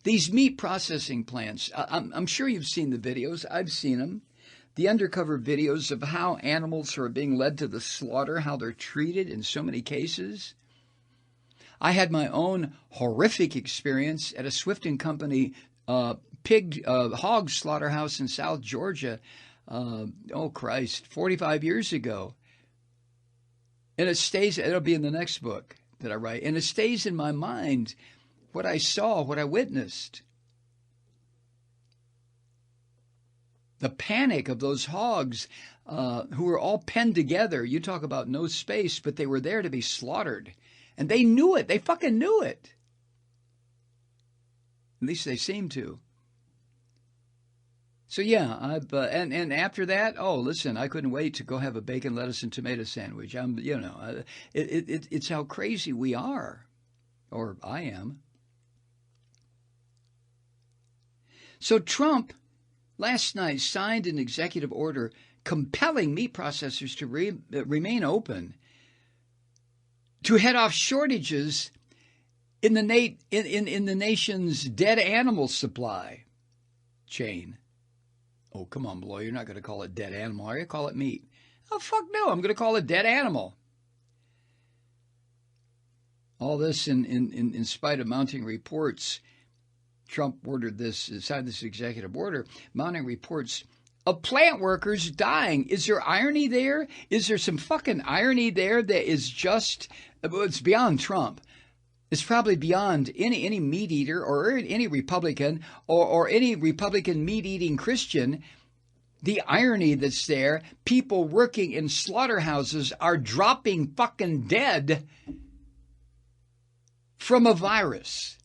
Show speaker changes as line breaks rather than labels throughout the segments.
These meat processing plants, I'm sure you've seen the videos. I've seen them. The undercover videos of how animals are being led to the slaughter, how they're treated in so many cases. I had my own horrific experience at a Swift & Company hog slaughterhouse in South Georgia, 45 years ago. And it stays, it'll be in the next book that I write, and it stays in my mind, what I saw, what I witnessed. The panic of those hogs who were all penned together. You talk about no space, but they were there to be slaughtered. And they knew it. They fucking knew it. At least they seemed to. So yeah, and after that, listen, I couldn't wait to go have a bacon, lettuce, and tomato sandwich. It's how crazy we are, or I am. So Trump last night signed an executive order compelling meat processors to remain open to head off shortages in the nation's dead animal supply chain. Oh, come on, Malloy, you're not going to call it dead animal, are you? Call it meat. Oh, fuck no, I'm going to call it dead animal. All this in spite of mounting reports. Trump signed this executive order, mounting reports of plant workers dying. Is there irony there? Is there some fucking irony there that is just, it's beyond Trump. It's probably beyond any meat eater or any Republican or any Republican meat-eating Christian. The irony that's there, people working in slaughterhouses are dropping fucking dead from a virus.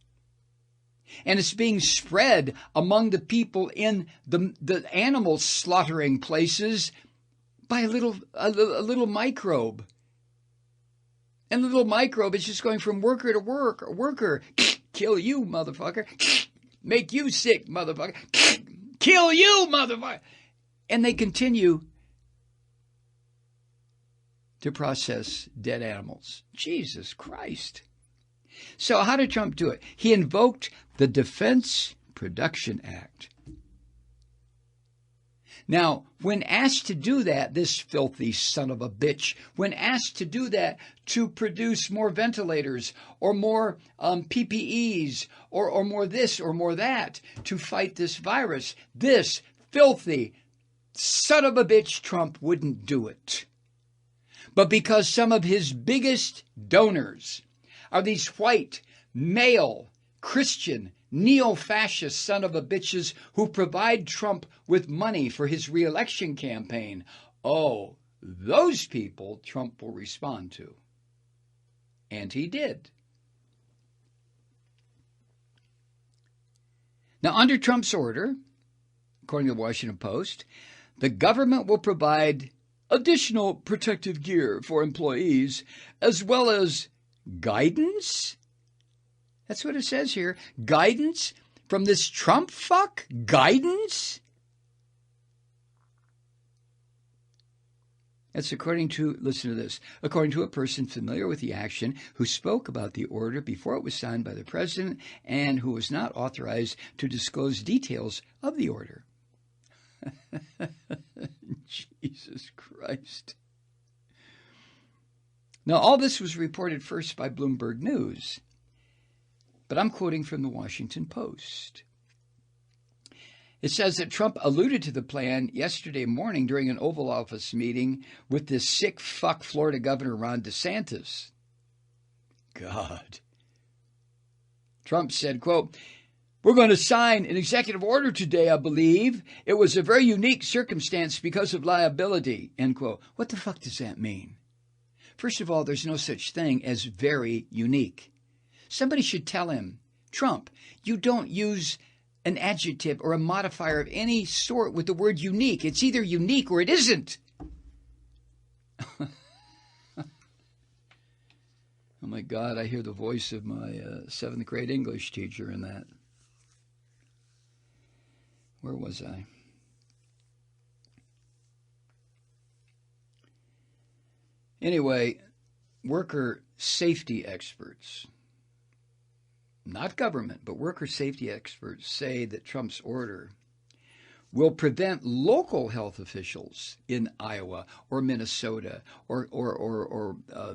And it's being spread among the people in the animal slaughtering places by a little microbe. And the little microbe is just going from worker to worker. Kill you, motherfucker. Make you sick, motherfucker. Kill you, motherfucker. And they continue to process dead animals. Jesus Christ. So how did Trump do it? He invoked the Defense Production Act. Now, when asked to do that, this filthy son of a bitch, when asked to do that to produce more ventilators or more PPEs or more this or more that to fight this virus, this filthy son of a bitch Trump wouldn't do it. But because some of his biggest donors are these white, male, Christian, neo-fascist son of a bitches who provide Trump with money for his re-election campaign, those people Trump will respond to. And he did. Now, under Trump's order, according to the Washington Post, the government will provide additional protective gear for employees as well as guidance? That's what it says here. Guidance from this Trump fuck? Guidance? That's according to, listen to this, according to a person familiar with the action who spoke about the order before it was signed by the president and who was not authorized to disclose details of the order. Jesus Christ. Now, all this was reported first by Bloomberg News, but I'm quoting from the Washington Post. It says that Trump alluded to the plan yesterday morning during an Oval Office meeting with this sick fuck Florida Governor Ron DeSantis. God. Trump said, quote, "We're going to sign an executive order today, I believe. It was a very unique circumstance because of liability," end quote. What the fuck does that mean? First of all, there's no such thing as very unique. Somebody should tell him, Trump, you don't use an adjective or a modifier of any sort with the word unique. It's either unique or it isn't. Oh my God, I hear the voice of my 7th grade English teacher in that. Where was I? Anyway, worker safety experts. not government, but worker safety experts say that Trump's order will prevent local health officials in Iowa or Minnesota or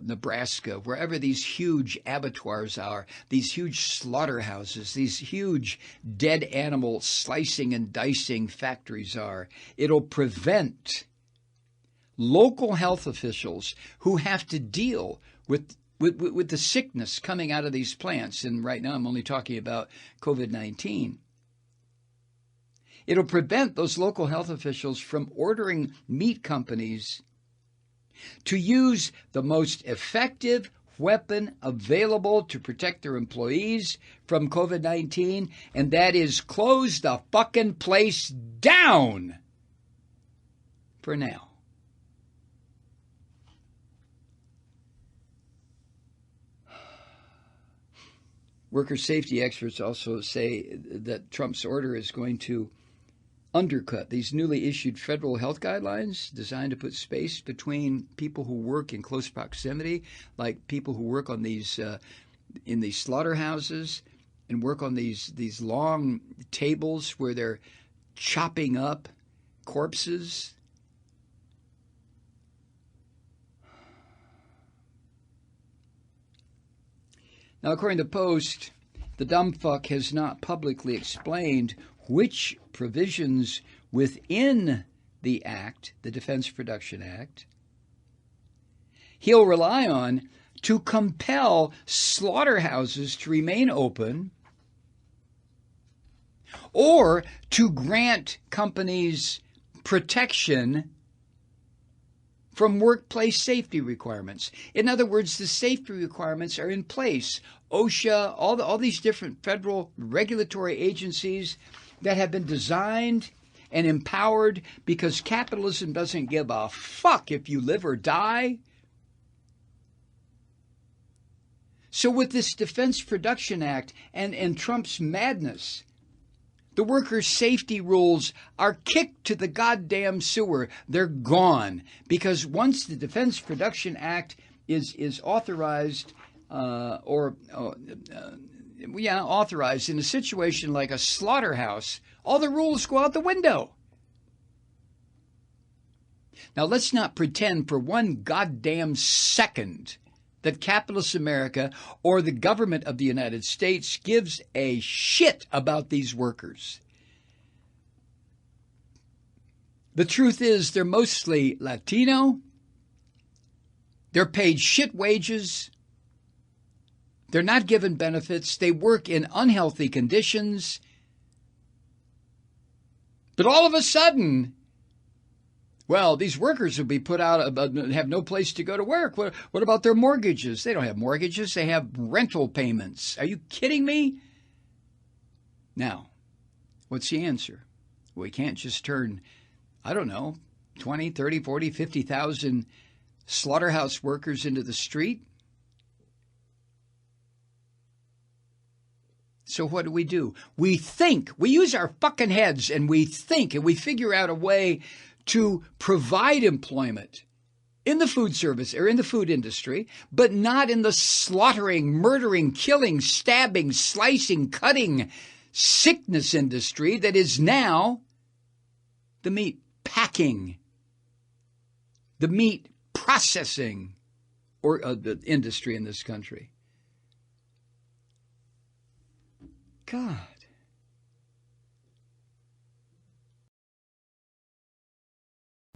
Nebraska, wherever these huge abattoirs are, these huge slaughterhouses, these huge dead animal slicing and dicing factories are. It'll prevent local health officials who have to deal with the sickness coming out of these plants. And right now I'm only talking about COVID-19. It'll prevent those local health officials from ordering meat companies to use the most effective weapon available to protect their employees from COVID-19, and that is close the fucking place down for now. Worker safety experts also say that Trump's order is going to undercut these newly issued federal health guidelines designed to put space between people who work in close proximity, like people who work on these in these slaughterhouses and work on these long tables where they're chopping up corpses. Now, according to Post, the dumb fuck has not publicly explained which provisions within the Act, the Defense Production Act, he'll rely on to compel slaughterhouses to remain open or to grant companies protection from workplace safety requirements. In other words, the safety requirements are in place. OSHA, all these different federal regulatory agencies that have been designed and empowered because capitalism doesn't give a fuck if you live or die. So with this Defense Production Act and Trump's madness, the workers' safety rules are kicked to the goddamn sewer. They're gone. Because once the Defense Production Act is authorized, authorized in a situation like a slaughterhouse, all the rules go out the window. Now, let's not pretend for one goddamn second that capitalist America or the government of the United States gives a shit about these workers. The truth is, they're mostly Latino. They're paid shit wages. They're not given benefits. They work in unhealthy conditions. But all of a sudden, well, these workers will be put out, have no place to go to work. What about their mortgages? They don't have mortgages. They have rental payments. Are you kidding me? Now, what's the answer? We can't just turn, 20, 30, 40, 50,000 slaughterhouse workers into the street. So what do? We think. We use our fucking heads and we think and we figure out a way to provide employment in the food service or in the food industry, but not in the slaughtering, murdering, killing, stabbing, slicing, cutting sickness industry that is now the meat packing, the meat processing or the industry in this country. God.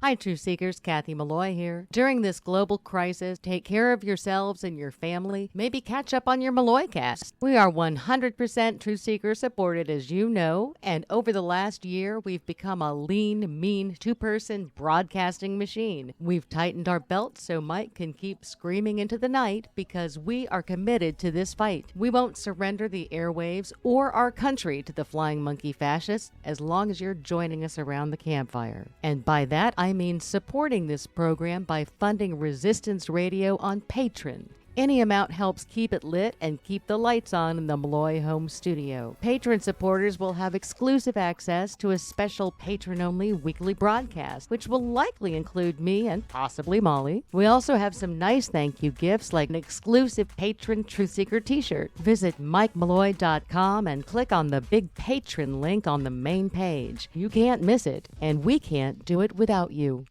Hi, Truth Seekers. Kathy Malloy here. During this global crisis, take care of yourselves and your family. Maybe catch up on your Malloy cast. We are 100% Truth Seeker supported, as you know, and over the last year, we've become a lean, mean, two-person broadcasting machine. We've tightened our belts so Mike can keep screaming into the night because we are committed to this fight. We won't surrender the airwaves or our country to the flying monkey fascists as long as you're joining us around the campfire. And by that, I mean supporting this program by funding Resistance Radio on Patreon. Any amount helps keep it lit and keep the lights on in the Malloy home studio. Patron supporters will have exclusive access to a special patron-only weekly broadcast, which will likely include me and possibly Molly. We also have some nice thank you gifts like an exclusive patron Truth Seeker t-shirt. Visit MikeMalloy.com and click on the big patron link on the main page. You can't miss it, and we can't do it without you.